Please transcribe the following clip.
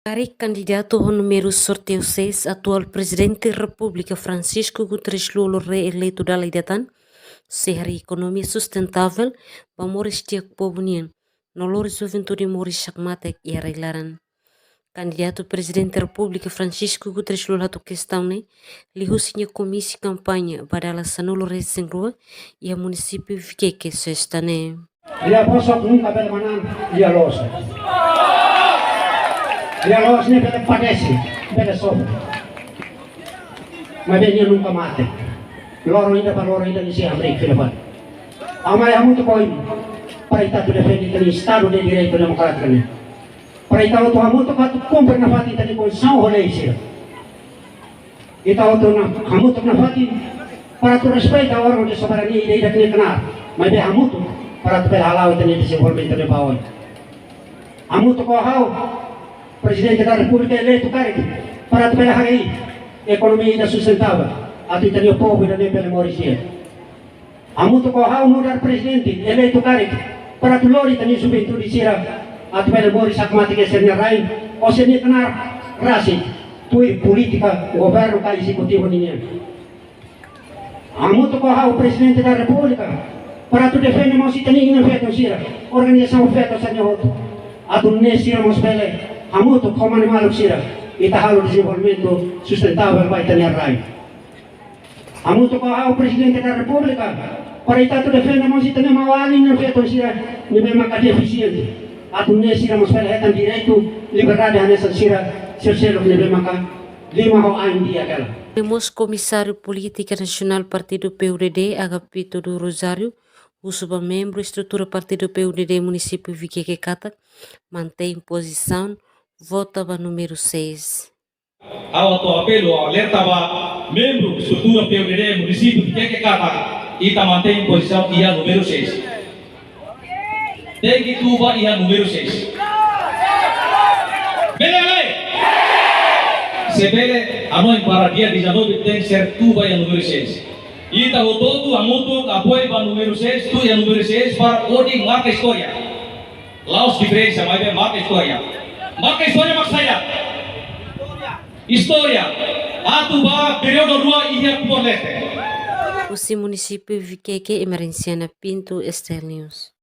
Cari candidato ao número sorteio 6, atual presidente da República Francisco Guterres Lula, reeleito da Leidatan, serra economia sustentável, Bamoris Tiak Pobunian, Noloris Juventude Moris Chakmatek e Arailaran. Candidato presidente da República Francisco Guterres Lula to questão né, lihusinya komisi campanha badala sanulo resengrua e a município Viqueque sextane. Dia bosok nunca pede manan, dia los. Dia los ne pede padece, pede sofre. Mas dia nunca mate. Loro ainda di si abri ke depan. Amai hamu tu koi para kita tu defendi tadi Estado de Direito Democrático ne. Para kita tu hamu tu katu kumpul na fati tadi koi sao oleh isi. Kita tu na hamu tu na fati para tu respeita orang de soberania ide ida kini kenar. Mas dia hamu tu para tu halau tadi desenvolvimento de bawah. Hamu tu kau hau Presidente da República eleito cari para tu hari ekonomi ida sustentável. Ati tadi o povo ida nem pela Mauricia. Hamu tu kau hau mudar presidente eleito cari para tu lori tadi juventude sira ati pela Mauricia mati que ser rain ou se nem kenar rasi tu política governo ka executivo ninguém. Hamu tu kau hau presidente da República para tu defender mau si tani ina feto sira organização feto sanyo hotu atu nesira mos pele hamu tu komane maluk sira ita halu desenvolvimento sustentável vai tani rai hamu tu kau hau presidente da República para ita tu defender mau si tani mawali ina feto sira ni memang ka deficiente atu nesira mos pele hetan direito liberdade hanesa sira selo ni memang ka lima ho ain dia kala. Temos Comissário Política Nacional Partido PUDD, Agapito do Rosário, o submembro estrutura Partido PUDD Município Viqueque Cata, mantém posição, vota para número 6. Ao atual apelo, alerta para membro estrutura PUDD Município Viqueque Cata, e mantém posição ia número 6. Tem que tuba ia número 6. Beleza! Sebele anoy para dia 19 tem que ser tuba yang número 6. E tá todo amuto apoio para número 6, tu yang número 6 para odi marca história. Laos diferença, mas é marca história. Marca história maksaya. História. Atuba período 2 ia por leste. O município Viqueque Emerenciana Pinto Estel News.